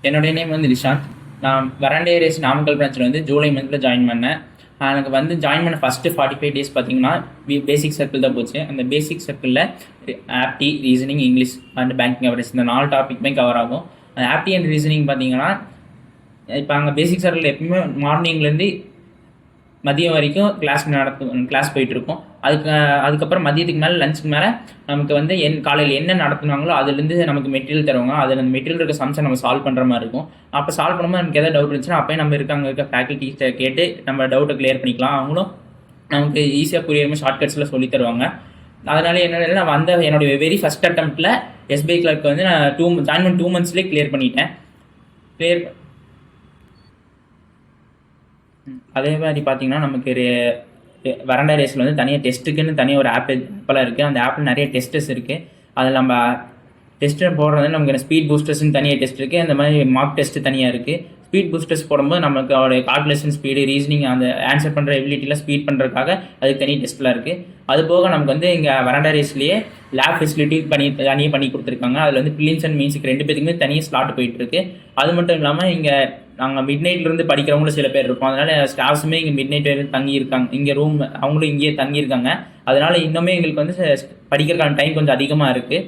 என்னுடைய நேம் வந்து ரிஷாந்த். நான் வரண்டே ரேஸ் நாமக்கல் பிரான்ச்சில் வந்து ஜூலை மந்தில் ஜாயின் பண்ணேன். எனக்கு வந்து ஜாயின் பண்ண ஃபஸ்ட்டு 45 டேஸ் பார்த்தீங்கன்னா பேசிக் சர்க்கிள் தான் போச்சு. அந்த பேசிக் சர்க்கிளில் ஆப்டி, reasoning, English and banking average இந்த 4 டாப்பிக்குமே கவர் ஆகும். அந்த ஆப்டி அண்ட் ரீசனிங் பார்த்தீங்கன்னா இப்போ அங்கே பேசிக் சர்க்கிள் எப்பவுமே மார்னிங்லேருந்து மதியம் வரைக்கும் கிளாஸ் போயிட்டுருக்கோம். அதுக்கப்புறம் மதியத்துக்கு மேலே லஞ்சுக்கு மேலே நமக்கு வந்து காலையில் என்ன நடத்துனாங்களோ அதுலேருந்து நமக்கு மெட்டீரியல் தருவாங்க. அதில் அந்த மெட்டீரியல் இருக்க சம்ஸை நம்ம சால்வ் பண்ணுற மாதிரி இருக்கும். அப்போ சால்வ் பண்ணும்போது நமக்கு எதாவது டவுட் இருந்துச்சுன்னா அப்போயே நம்ம இருக்க ஃபேக்கல்ட்டிகிட்ட கேட்டு நம்ம டவுட்டை கிளியர் பண்ணிக்கலாம். அவங்களும் நமக்கு ஈஸியாக புரியுற மாதிரி ஷார்ட்கட்ஸில் சொல்லி தருவாங்க. அதனால என்னென்ன நான் வந்த என்னுடைய வெரி ஃபஸ்ட் அட்டம்ப்டில் எஸ்பிஐ கிளர்க் வந்து நான் ஜாயின் பண்ணி 2 monthsலேயே கிளியர் பண்ணிட்டேன். அதே மாதிரி பார்த்தீங்கன்னா நமக்கு வரண்டா ரேஸில் வந்து தனியாக டெஸ்ட்டுக்குன்னு தனியாக ஒரு ஆப்பெல்லாம் இருக்குது. அந்த ஆப்பில் நிறைய டெஸ்டஸ் இருக்குது. அதில் நம்ம டெஸ்ட்டு போடுறது நமக்கு ஸ்பீட் பூஸ்டர்ஸ்ன்னு தனியாக டெஸ்ட் இருக்குது. அந்த மாதிரி மார்க் டெஸ்ட்டு தனியாக இருக்குது. ஸ்பீட் பூஸ்டர்ஸ் போடும்போது நமக்கு அவருடைய கால்குலேஷன் ஸ்பீடு, ரீசனிங், அந்த ஆன்சர் பண்ணுற எபிலிட்டிலாம் ஸ்பீட் பண்ணுறதுக்காக அதுக்கு தனி டெஸ்ட்லாம் இருக்குது. அது போக நமக்கு வந்து இங்கே வரண்டா ரேஸ்லேயே லேப் ஃபெசிலிட்டி தனியாக பண்ணி கொடுத்துருக்காங்க. அதில் வந்து பிலிம்ஸ் அண்ட் மீன்ஸுக்கு 2 பேத்துக்குமே தனியாக ஸ்லாட் போயிட்டுருக்கு. அது மட்டும் இல்லாமல் இங்கே நாங்கள் மிட் நைட்லேருந்து படிக்கிறவங்களும் சில பேர் இருக்கோம். அதனால் ஸ்டாஃப்ஸுமே இங்கே மிட் நைட் வரைக்கும் தங்கியிருக்காங்க. இங்கே ரூம் அவங்களும் இங்கேயே தங்கியிருக்காங்க. அதனால் இன்னுமே எங்களுக்கு வந்து படிக்கிறதுக்கான டைம் கொஞ்சம் அதிகமாக இருக்குது.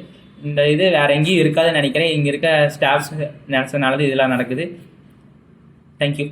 இந்த இது வேறு எங்கேயும் இருக்காதுன்னு நினைக்கிறேன். இங்கே இருக்க ஸ்டாஃப்ஸ் நினச்சதுனால இதெல்லாம் நடக்குது. தேங்க்யூ.